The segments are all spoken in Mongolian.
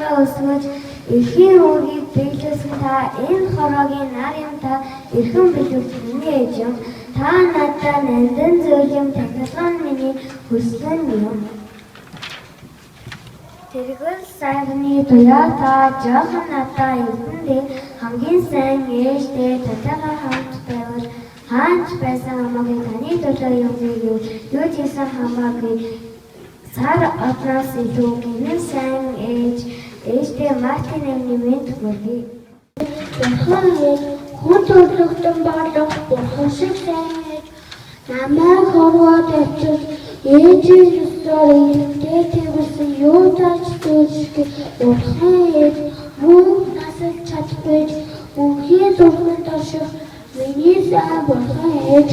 хороо өсгөж эрхийн үүргийг биелүүлсэн та энэ хороогийн нар юм та эрхэн биелүүлж миний ээж юм. Та надад нандин зүйл юм тахилган миний хүссэн юм. Тэргэл сайхны туяа та жоохон надаа эзэндээ хамгийн сайн ээжтэй татайгаа хамт байвал хаач байсан хамаагүй таны төлөө юм юу хийсэн хамаагүй сар одроос илүү гинэн сайн ээжтэй Мартин эмний мэд хүргэе. Бурхан ээж хүн төрлөختөн болох бурхан шиг сайн ээж намайг хорвоод авчиж ээжийн ёсоор ирэмтэй тэрсэн юу тач зүйлсгүй бурхан ээж мөн насалж чадахгүй мөнхийн зүрхэнд орших миний сайн бурхан ээж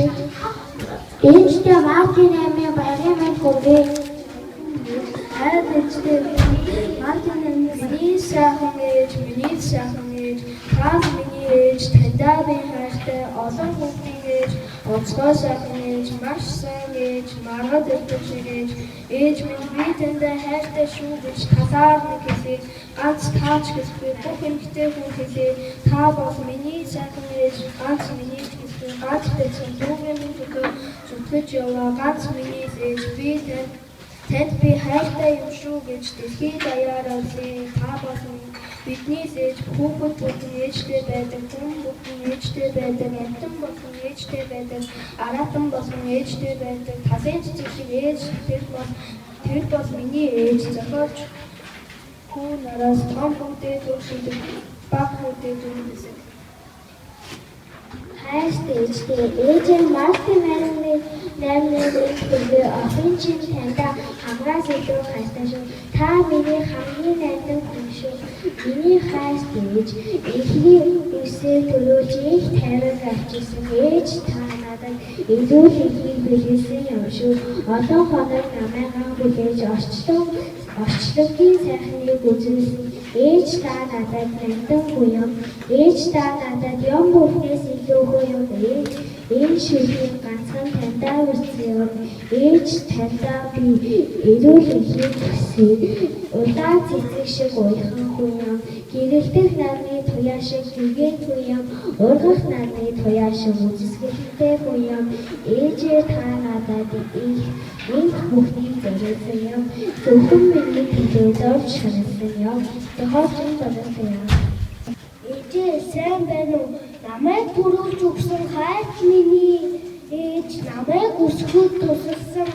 ээжтэй Мартин эмийн баярын мэд хүргэе. Хайр ээжтэй Мартин эмний миний сайхан ээж миний сайхан ээж та миний ээж таньдаа би хайртай олон хүүхдийн ээж онцгой сайхан ээж маш сайн ээж маргад өвдөж ээж минь би таньдаа хайртай шүү гэж талаар нэг хэлээ ганц таач гэсгүй бүх эмэгтэй хүн хэлээ та бол миний сайхан ээж ганц миний гэсгүй ганц байсан дүүгийн минь төлөө зүтгэж яваа ганц миний ээж би танд би хайртай юм шүү гэж дэлхийд даяараа та бол бидний ээж хүүхэд бүхэн ээжтэй байдаг, хүн бүхэн ээжтэй байдаг, амтан бүхэн ээжтэй байдаг, аратан бүхэн ээжтэй байдаг, талын цэцэг ээж тэр бол миний ээж зохиолч хүү нараас том хүүтэй төгсөдөг баг хүүтэй төгсөдөг. Хайртай ээжтэй ээжээ Мартин эмийн төлөө охин чинь таньдаа хамраас илүү хайртай шүү. Та миний хамгийн найдан хүн шүү. Миний хайртай ээж эхний үсээ төрөөж их тайван авчирсан ээж та надад илүү хийхийг билсэн юм шүү. Олон хоног намайгаа хүлээж орчлогийн сайхныг үзүүлсэн ээж та надад найдан хүн юм. Ээж та надад юм бүхнээс илүү хүн юм. Энэ шүлгийн ганцхан таньдаа үрцээ юм. Ээж таньдаа би илүү хийхийг хүсье. Улаан цэцэг шиг уяхан хүн юм. Гэрэлтэх нарны туяа шиг гүгэн хүн юм. Ургах нарны туяа шиг үзэсгэлэнтэй хүн юм. Ээжээ та надад их бүхнийг зориулсан юм. Зөвхөн миний төлөө зорж шаналсан юм. Тохиолдсон зориулсан юм. Ээжээ сайн байна уу? Намайг төрүүлж өгсөн хайрч миний ээж намайг өсгөхөд тусалсан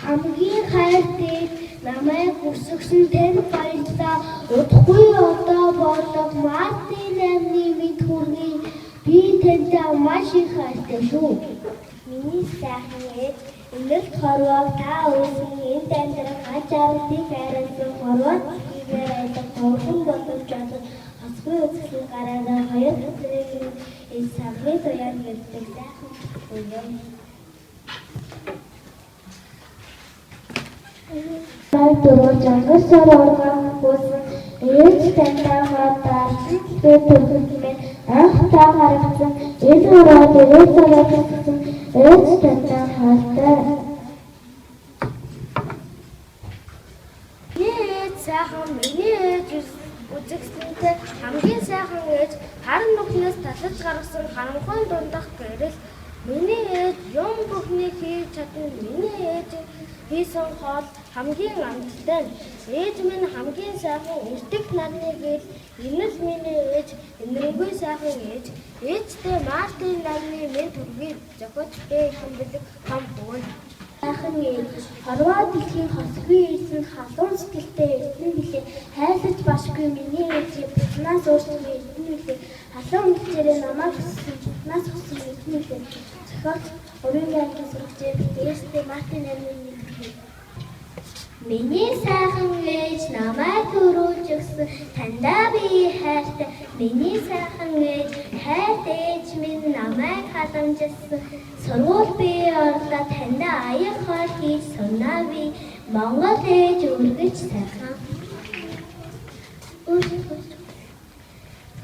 хамгийн хайртай намайг өсгсөн танд баярлалаа. Удахгүй одоо болов Мартин эмний мэд хүргэе. Би таньдаа маш их хайртай шүү. Миний сайхан ээж өмнөх хорвоог та үүсэн энэ амьдрал хач авалтыг хайрласан хорвоо хийгээр байдаг хөрхөн боловч чадсан асгүй үзсэн гараараа хоёр хэсгийн энэ сархи тоян гэдэг сайхан юм. Дөрөв жангасаар оргон хөөсөн ээж таньдаа хатаа төлөвлөмж анх та харагдсан энэ ороо дөрөв цагаатсан ээж таньдаа хатаа сайхан миний ээж үзэгсэнтэй хамгийн сайхан ээж харан нүхнээс татаж гаргасан харанхуй дундах гэрэл миний ээж юм бүхнийг хийж чадна миний ээж хийсэн хоол хамгийн амттай ээж минь хамгийн сайхан эртэг нарны гэл энэ л миний ээж энэрэнгүй сайхан ээжтэй Мартин нарны мэд хүргэе зохиож бай хэмбэлэг том бөөн сайхан ээж хорвоо дэлхийн хосгүй ирсэн халуун сэтгэлтэй эрдэнэ билээ хайрлаж башгүй миний ээжийг биднээс өөрчлөн эрдэнэ билээ халуун мэлчээрээ намайг хүссэн биднээс хүссэн эрдэнэ билээ зохиолч өрөөний ангийн сурагчээ ээжтэй Мартин эмийн миний сайхан ээж намайг төрүүлж өгсөн таньдаа би хайртай миний сайхан ээж хайртай ээж минь намайг халамжилсан сургууль би орлоо таньдаа аяг хол хийж сурнаа би Монгол ээж үргэж сайхан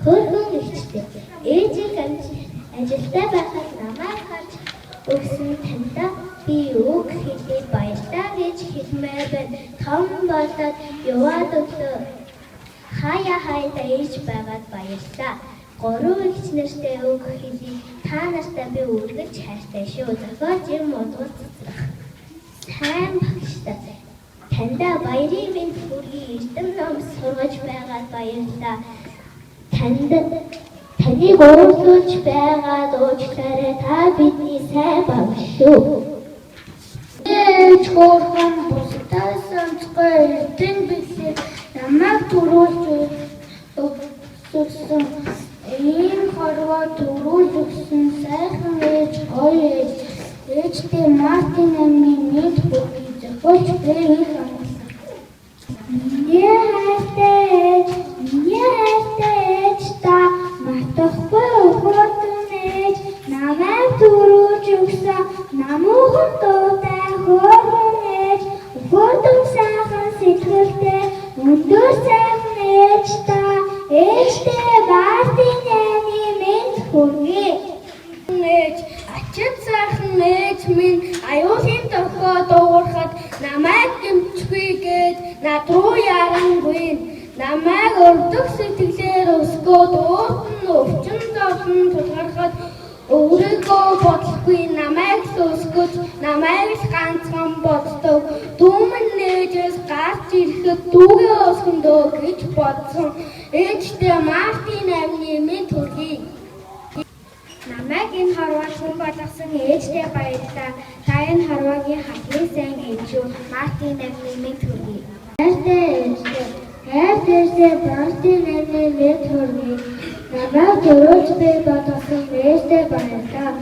хөргөн ихтэй ээжийг ажилдаа байхад намайг харж өгсөн таньдаа би үг хэлээ баярлалаа. баярлалаа гэж хэлмээр байна. Том болоод яваад өглөө хаяа хаяа ээж байгаад баярлалаа. Гурван эгч нартай үг хэлий та нартай би үргэлж хайртай шүү. Зохиолч юм удвал цэцрэх. Сайн багштай. Танда баярын мэнд хүргэе. Эрдэм ном сургаж байгаад баярлалаа. Таныг ууралж байгаад уучлаарай. Та бидний сайн багш шүү. Ээж хөөрхөн бусдаас онцгой эрдэн билээ. Намайг төрүүлж өгсөн. Ийм хорвоо төрүүлж өгсөн сайхан ээж гоё ээж. Ээжтэй Мартин амны мэд хүргэе. Зохиолч Брэвик амласан. Миний хайртай ээж та мартахгүй өгөөдөн ээж. Намайг төрүүлж өгсөн. Намуухан дуутай хөөрхөн ээж. Өгөөдөн сайхан сэтгэлтэй өндөр сайхан ээж та. Ээжтэй Мартин амны мэд хүргэе. Ээж ачид сайхан ээж минь аюулын дохоо дуурахад намайг гэмчихвэгээд над руу ярангүй. Намайг өрдөх сэтгэлээр өсгөөд уут нь өвчин зовлон тулгархад өөрийгөө бодлохгүй. Намайг өсгөж намайг ганцхан боддог. Дүүмэн нээжээс гарч ирэхэд дүүгээ өсгөндөө гэж бодсон. Ээжтэй Мартин амны мэд хүргэе. Намайг энэ хорвоог хүн болгосон ээжтэй баярлалаа. Та энэ хорвоогийн хамгийн сайн ээж юу? Мартин амны мэд хүргэе. Хайртай ээжтэй Мартин амны мэд хүргэе. Намайг төрүүлж бий болгосон ээжтэй баярлалаа.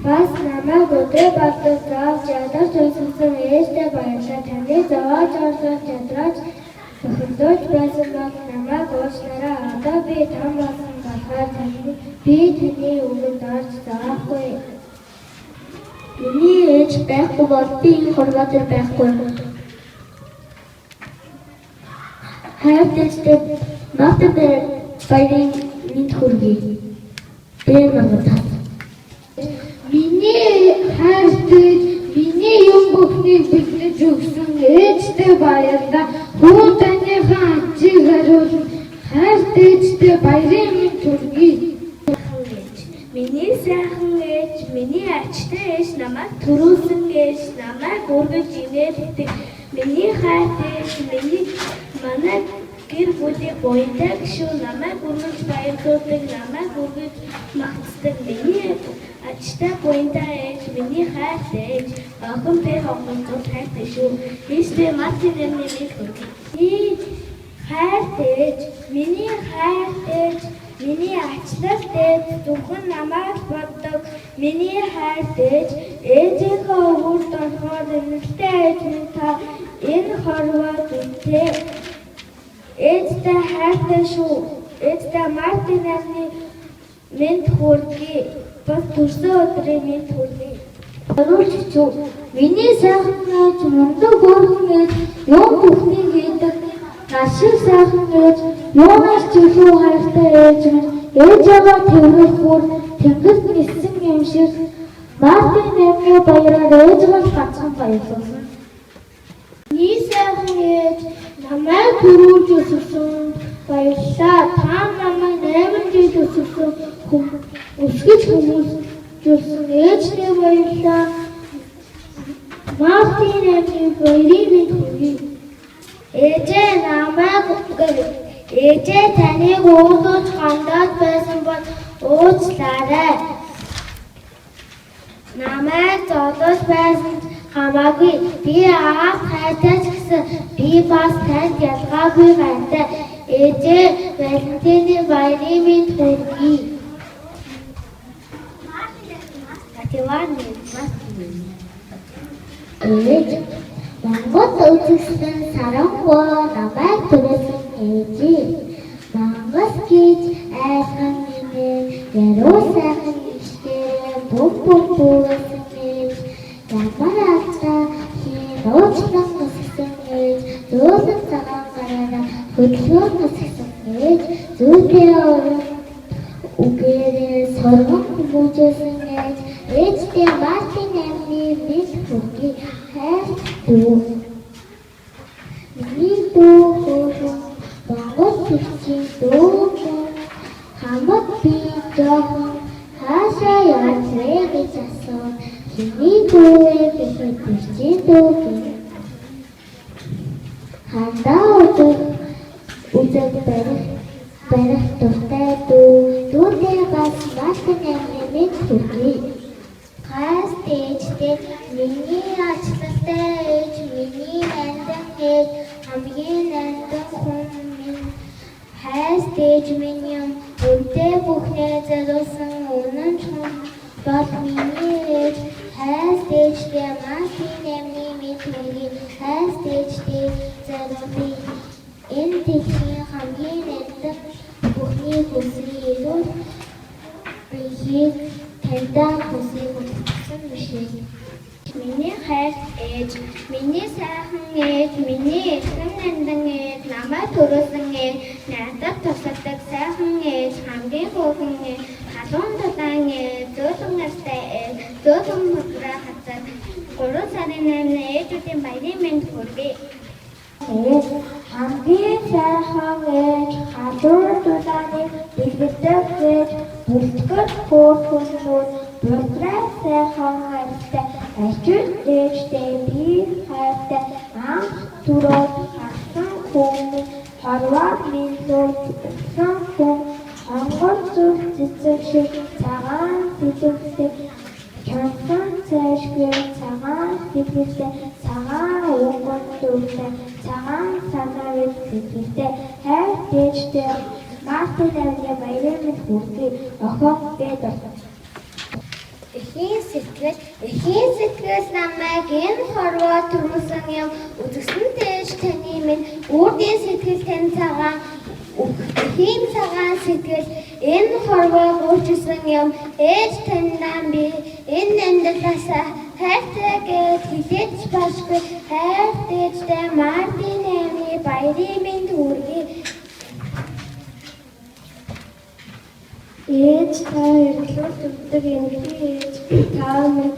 Бас намайг өдрөө болдог заавч ядарч өсгсөн ээжтэй баярлалаа. Таны зовоож орлож ядрааж бохирдуулж байсан бол намайг уучлаарай. Одоо би том болсон болохоор би таны үгэнд орж заахгүй. Миний ээж байхгүй бол би энэ хорвоо дээр байхгүй. Хайртай Мартин баярын мэд хүргэе. Бэ магтаа. Миний хайртай миний юм бүхнийг бэлдэж өгсөн ээжтэй баярлалаа. Хүн таныхаа ачиг хариулсан хайртай ээжтэй баярын мэд хүргэе. Миний сайхан ээж, миний ачтай ээж, намайг төрүүлсэн ээж, намайг үргэж инээлдэг. Миний хайртай ээж, манай гэр бүлийн буянтай гişүү намайг үргэж баярлуулдаг, намайг үргэж магтдаг. Миний ачтай буянтай ээж, миний хайртай ээж, охин би хогмол хайртай шүү. Ээжтэй Мартин амны мэд хүргэе. Миний хайртай ээж, миний ачтай ээж, зөвхөн намайг боддог. Миний хайртай ээж, ээжийнхээ өвөрт орохоор нэлтэй ээж минь та энэ хорвоо дүнтэй. Ээжтэй хайртай шүү. Ээжтэй Мартин амны мэд хүргэе. Бас төрсөн өдрийн мэд хүргэе. Оруулж юу? Миний сайхан ээж, мундаг хөөрхөн ээж, юм бүхнийг хийдэг. Ашиг сайхан ээж, юунаас ч илүү хайртай ээж минь. Ээжээгээ тэргүүр бүр тэнгэрт нисэн юм шиг. Мартин амны баяраар ээжгээ ганцхан баярлуулсан. Миний сайхан ээж, намайг төрүүлж өсгсөн баярлалаа. Та намайг 8 жил өсгсөн өсгөж хүмүүжүүлсэн ээжтэй баярлалаа. Мартин амны баярын мэд хүргэе. Ээжээ таныг уулууж гандаад байсан бол уучлаарай. Намайг зодож байсан хамаагүй. Би аав хайртай ч гэсэн би бас танд ялгаагүй хайртай. Ээжээ Валентины баярын мэд хүргэе. Ээж Монгол үзэсгэлэн сарангуй намайг төрүүлсэн ээж. Монгол гэж айхан нэмээ яруу сайхан ичдээ бүгсэн ээж. Ямар алдаа хийн уучлан өсгсөн ээж. Зөөлөн цагаан гараараа хөдөлгөөн өсгсөн ээж. Зүйтэй үгээрээ соргон хүмүүжүүлсэн ээж. Ээжтэй Мартин амны мэд хүргэе. Хайр дүү дүүгээ хамт би жоохон хаашаа явах гэж асуув. Чиний дүүгээ гэхэд бэрчийн дүүгээ хандаа үзэг барих дуртай дүүтэй бас Мартин эмнээ хүргэе. Гайс дэжтэй миний ачлалтай ээж, миний нандин ээж, хамгийн нандин хүн минь. Хайс дэж миний өдөө бүхнээ зориулсан үнэн чум бол миний ээж. Хайс дэжтэй Мартин эмнээ минь хүргэе. Хайс дэжтэй зориулъя. Энэ дэлхийн хамгийн нандин бүхний хүсний илүүл биеийг таньдаа хүсээ бүтсэн бишээ. Миний хайр ээж, миний сайхан ээж, миний эзэн нандин ээж, намайг төрүүлсэн ээж, надад тусалдаг сайхан ээж, хамгийн хөөрхөн ээж, халуун дулаан ээж, зөөлөн настай ээж, зөөлөн хөдрөө хацаад 3 сарын 8-ны ээжүүдийн баярын мэнд хүргэе. Хамгийн сайхан ээж, халуун дулааны бэлгэлдэг ээж, бүлтгэл хөөрхөн Бусраа сайхан хайртай ажил ээжтэй би хайртай анх түрүү харсан хүн харваа минь сан хүн онгор зүг цэцэг шиг цагаан цэцэгтэй чансан цэшгээр цагаан цэцэгтэй цагаан ууган дүүтэй цагаан санаавэр цэцэгтэй хайр ээжтэй Мартин эмнээ баярын мэнд хүргэе. Охин гэдэг Эхийн сэтгэл намайг энэ хорвоо төрүүлсэн юм үзэгсэн дэж таны минь үрдийн сэтгэл тань цагаан эхийн цагаан сэтгэл энэ хорвоо өөрчилсөн юм ээж таньдаа би энэ амьдралаас хайртай гэж хэлж башгүй хайр дэжтэй Мартин эмнээ баярын мэнд хүргэе. Ээж та ирлүү төвдөг эмгний ээж та минь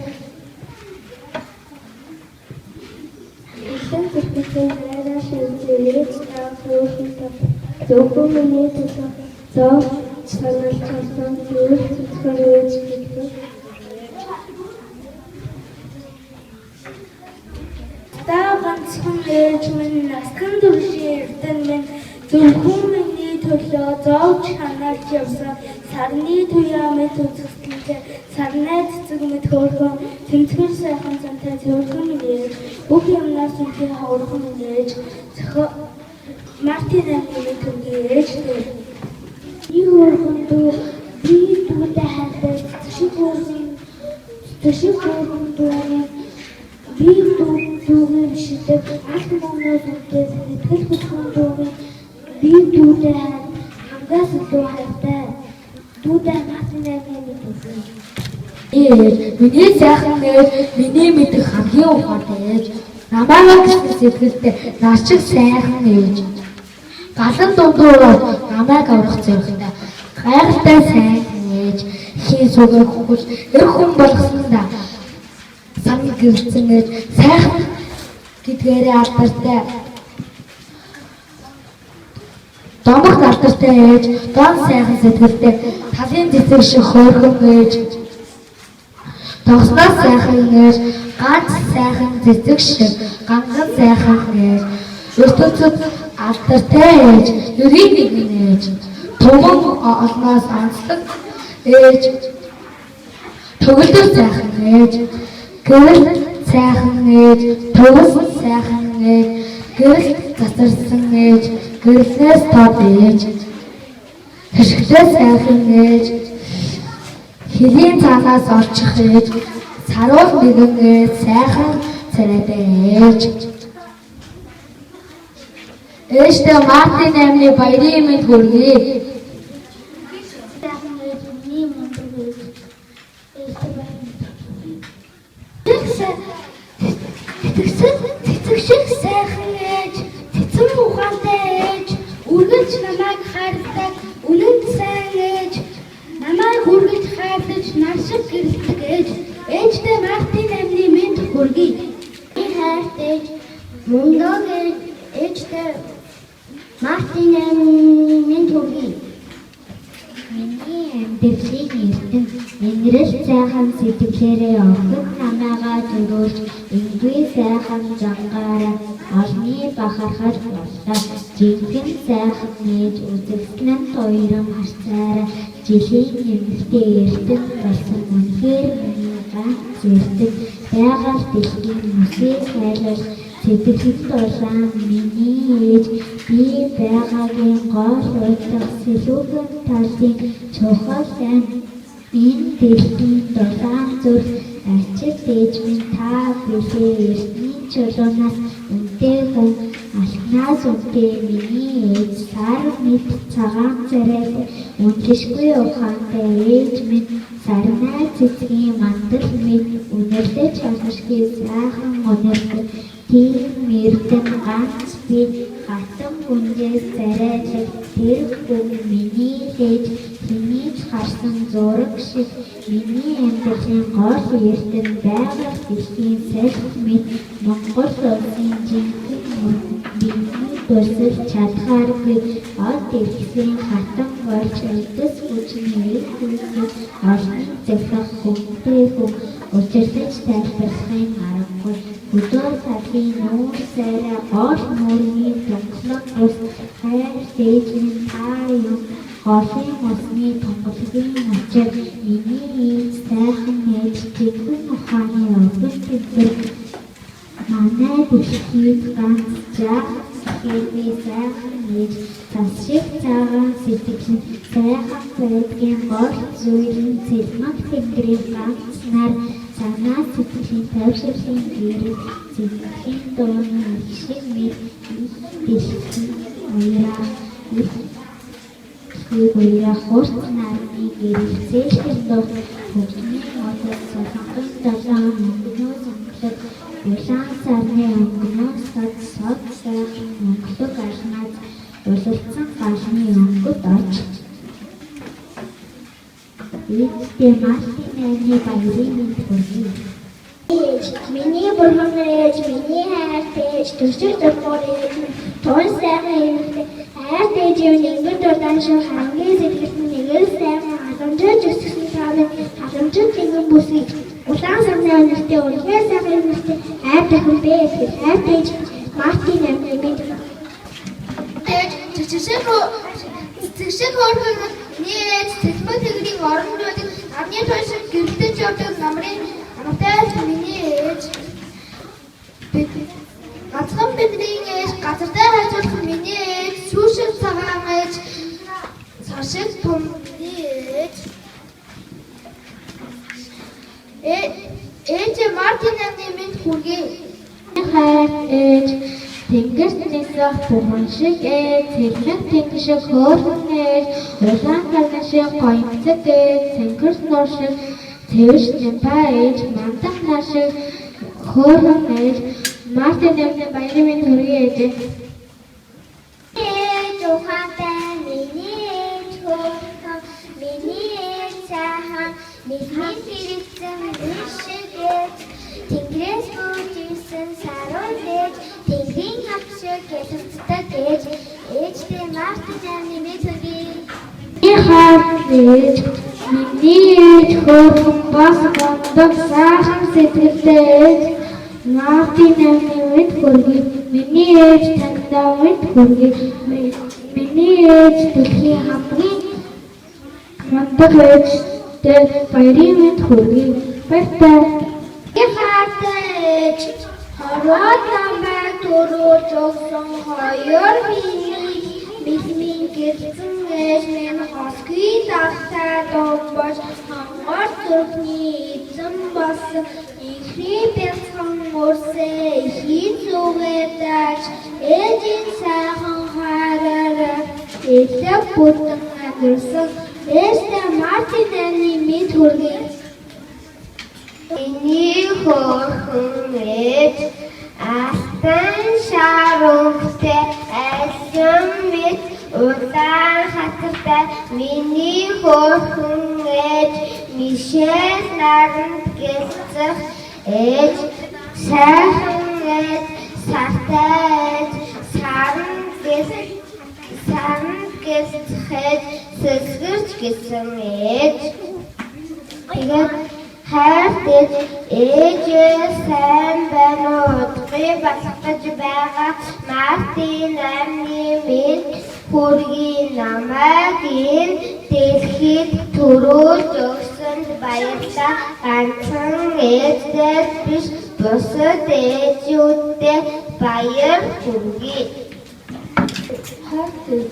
ихэнх зүйлийн хайраа шилжиж ээж та хүүхдээ зөвхөн миний төлөө зов санал чансан зүйл зүтгэр ээж гэдэг. Та ганцхан ээж минь насхан туршийн эрдэн минь зөвхөн миний төлөө зовж ханaalж явсан сарны туяамын төгсгөлтэй сарнай цэцэг мэд хөөрхөн тэмцгэр сайхан зантай зөвхөн ээж бүх юмнаас үнтэй хаврхан ээж Мартин эмнээ түргэе ээжтэй. Би хөөрхөн дүү би дүүтэй хайртай төшиг хөөрхөн дүү би дүүгийн шидэг алт момноос үнтэй сэтгэл хөдлөн дүүгийн би дүүтэй хангаас илүү хайртай дүүтэй Мартин эмнээ мэдээ. Ээж, миний сайхан ээж, миний мэдэх хамгийн ухаантай ээж, намайг гэсэн сэтгэлтэй нарчиг сайхан ээж. Галан дундуур намайг аврах зоригтой гайхалтай сайхан ээж, хийн сүгээр хөгж эх хүн болгоснда сан гэрцэн ээж, сайхан гэдгээрээ алдартай домогт алдартай ээж, дон сайхан сэтгэлтэй талын цэцэг шиг хөөрхөн ээж, тогсноос сайхан ээж, ганц сайхан цэцэг шиг ганган сайхан ээж, ертөнцөд алдартай ээж, ерийн нэгэн ээж, туман олноос онцлог ээж, төгөлдөр сайхан ээж, гэрэл сайхан ээж, төвс сайхан ээж, гэрэл засарсан ээж, гэрлээс тод ээж, хэшгтэй сайхан ээж, хэлийн цаанаас олчих ээж, саруул нэгэн ээж, сайхан царайтай ээж. Ээжтэй Мартин эмнээ баярын мэнд хүргэе. Сайхан ээж миний мундаг ээж. Ээжтэй баярын цэцэг шиг сайхан ээж, цэцэн ухаантай ээж, үргэлж намайг хайрладаг үнэн сайн ээж, намайг үргэлж хайрлаж нар шиг гэрэлдэг ээж. Ээжтэй Мартин эмнээ мэнд хүргэе. Хайрт ээж, мундаг ээж, ээжтэй Мартин төргий. Миний амьдралыг эрдэн инрэл сайхан сэтгэлээрээ огт намайгаа төрүүлж энгийн сайхан зангаараа олны бахархаж боллоо. Жинхэнэ сайхан нээж үзэгснэн хоёрын харцаараа жилийн эмэгтэй эрдэн болсон үнэхээр миний ганц эрдэн байгаль дэлхийн мөсийг хайлуулж сэтгэлд дулаан миний ээж би байгаагийн гол утга сэлүүхэн талын чухал айн энэ дэлхийн дулаан зүр ачид ээж минь та билээ эртний чулуунаас үнтэй хүн алтнаас үнтэй миний ээж сар мэд цагаан царайд үндэшгүй ухаантай ээж минь сарнай цэцгийн мандал мэд үнэрлэж хасашгүй сайхан үнэрдэг тийм эрдэн ганц би хатан хүнээс царайлаг тэр хүн миний ээж хинийч харсан зураг шиг миний амьдралын гол эрдэн байгаль дэлхийн салхи мэд Монгол улсын жинхэнэ бидний төсөл чадхааргүй од дэлхийн хатан болж үлдэс хүчний эх хүнсийг олны захирах хүнтэй хүн учирлаж тайлбарлахын аргагүй өдөр цагийн нүүр сайраа гол мөрний тонглог ус хайр дэжин таа голын усны тонголгийн учир миний сайхан ээж жинхэнэ ухааны өвгөн тэмдэг манай дэлхийд ганц жаа би сайхан ээж тас шиг цагаан сэтгэл сайхан байдгийн гол зүйл нь цэлмэг тэнгэрийн ганц нар санаа сэтгэлийн тайвширлын гэрэл сэтгэлийн дууны шиг мэд дэлхийн уяа хурц нарны гэрэл зээлхэн дуу хөгжмийн модод солонгос далайн мөнгнөө сонглог улаан сарны өнгнөөс сод сайхан мөнгөлөг алнаад улирцсан галны өнгөд орж Эцтэй Мартин баярын мэнд хүргэе. Миний бурхан ээж, миний хайртай ээж, төрчил зургуур ээж, тун сайхан эмэгтэй, хайртай ээжийн нэгэн дурдан шүү хамгийн сэтгэлд нэгэн сайхан халамжиж өсгсөн таавын халамжид нэгэн бүсгий. Улаан сарны өнөртэй үнэхээр сайхан эмэгтэй, хайртай хүн бэ гэж хайртай ээж Мартин мэнд. Ээж Тэгшээ хөөрхөн нийт сэтгэл тэгрийн оронд байдаг амны тойш гэрэлтэж явдаг намрын амтайс миний ээж гацхан бидний ээж газартай хайжуулах миний ээж шүүшин цагаан ээж цашиг томны ээж Мартин минь хүргэе. Хайр ээж тэнгэрт нисэх бурхан шиг ээж цэлмэг тэнгэр шиг хөөрхөн ээж улаан сарны шиг гоёмцог ээж тэнгэрт нуур шиг цэвэрч нямпаа ээж мандах нар шиг хөөрхөн ээж Мартин баярын мэнд хүргэе ээж. Ээж ухаантай миний ээж хөөрхөн миний ээж сайхан бидний хэрэгцэн шиг ээж тэнгэрээс бүрдсэн сарууд ээж тэнгэрийн хавшиг ялцдаг ээжтэй Мартин минь хүргэе. Ээж миний ээж хөөрхөн бас гондог сайхан сэтгэлтэй ээж Мартин минь хүргэе. Миний ээж таньдаа минь хүргэе. Миний ээж дэлхийн хамгийн гондог ээжтэй баярын мэнд хүргэе. Баяртай. Хайртай хорвоо намайг төрүүлж өгсөн хоёр миний гэрсэн ээж минь хосгүй тагтай домбож хонгор зүрхний эзэн болсон ихний бяцхан мөрсөө ихийн зүгээ даач ээжийн сайхан хайраараа элэг бүтэн амьдсан ээжтэй Мартин мэнд хүргэе. Миний хөөрхөн ээж алтан шаруутай айлсан мэд улаан хатартай миний хөөрхөн ээж мишэл наранд гэлцэх ээж сайхан ээж сартай ээж саран гэлцэх Чамд гэлцэхэд сэсгэрч гисэн ээж. Тэгээд хайртай ээжээ сайн байна уу? Удахгүй болох гэж байгаа Мартин амны мэд хүргийн намайг энэ дэлхийд төрүүлж өгсөнд баярлалаа. Ганцхан ээждээ биш бусад ээжүүдтэй баяр хүргэе. Хайртай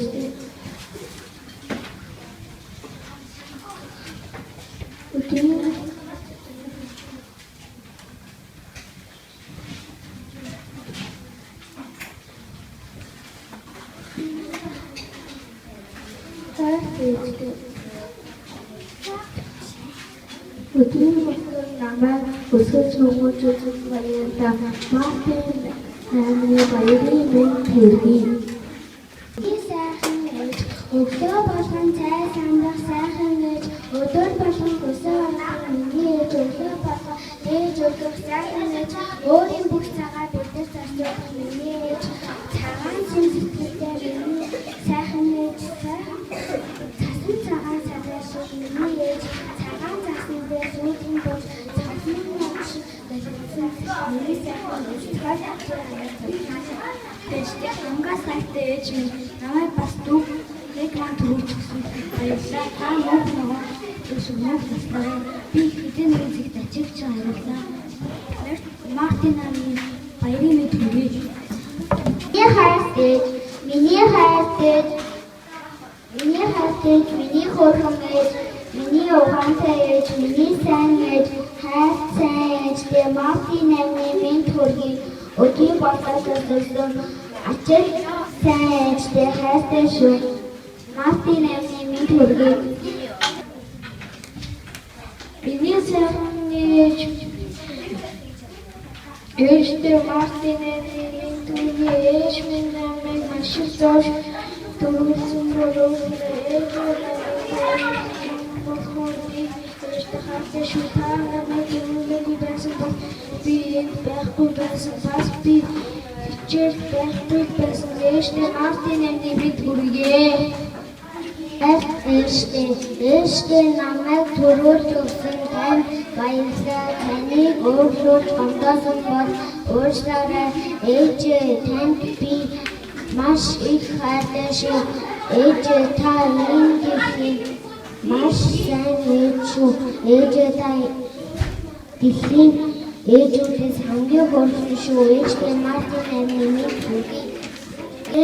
өдрийн намайг өсгөж хүмүүж үзэж баярлалаа. Мартин амны баярын мэнд хүргэе. Сайхан ээж өглөө болгон цай сандах сайхан ээж өдөр болгон өсөө орох миний ээж өглөө болгон ээж өглөө сайхан ээж өөрийн бүх цагаа биднээс зарцуулах миний ээж цагаан сүнсэлтэй миний сайхан ээж цасан цагаан садаашгүй миний ээж цагаан цасан дээр сүйдэн бож цасан нууш дэлгэсэн миний сайхан ээж Тэжтэй хамгаас сайтай ээж минь намайг бас дүүг нэг маань төрүүлж өгсөн баярлалаа. Та нөгөө төсөвнөг таслаа. Би хэдэн нэгт ажигч баярлалаа. Мартин амны баярын мэд хүргэе. Миний хайртай, миний хөөрхөн ээж, миний ухаантай ээж, миний сайн ээж, хайртай ээжтэй Мартин амны мэд хүргэе. Өдрийн болоод өссөн ачаал сайн ээжтэй хайртай шүү. Мартин амны мэд хүргэе. Миний сайхан ээжтэй Мартин амны мэд хүргэе. Ээж минь намайг маш их зоош төрүүлсэн болов ээж Еште намайг юуны байсан би байхгүй байсан бас би хичээл байхгүй байсан еште Мартин амны мэд хүргэе. Еште намайг төрүүлж өгсөн танд баярлалаа. Таныг өөрчлөж ондоосон бол өөрчлөөрэй. Ээжээ танд би маш их хайртай шүү. Ээжээ та энэ дэлхийн маш сайн ээж шүү. Ээжээ та дэлхийн ээжүүдээс хамгийн хөөрхөн шүү. Ээжтэй Мартин амны мэд хүргэе.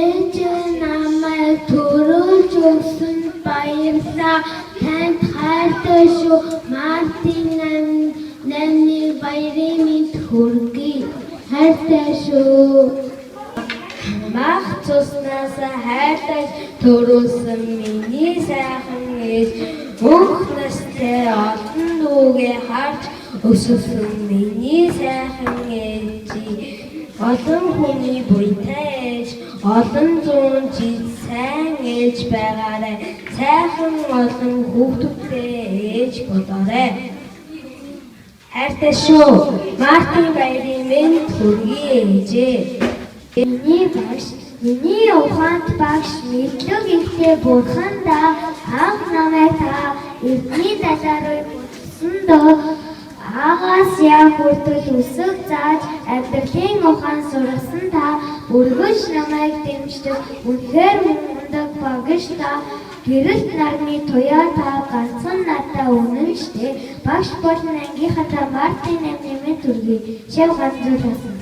Ээжээ намайг төрүүлж өгсөн баярлалаа. Танд хайртай шүү. Мартин амны баярын мэд хүргэе. Хайртай шүү. Мах цуснаас хайртай төрүүлсэн миний сайхан ээж бүх настай олон дүүгээ харж өсөсөн миний сайхан ээж олон хүний буйтай ээж олон зуун жил сайн ээж байгаарай. Сайхан олон хүүхдүүдтэй ээж болоорой. Хайртай шүү. Мартин баярын мэд хүргэе ээжээ. Миний ухаанд багш мэдлэг ихтэй бурхандаа анх намайг та эртний далаа руу буцсандоо агаас яа хүртэл өсөг зааж амьдралын ухаан сургасан та өргөж намайг дэмждэг үнэхээр мундаг багш та гэрэлт нарны туяа та ганцхан надаа үнэн штэ багш болон ангийнхаа Мартин амны мэд хүргэе. Шав ганцуулсан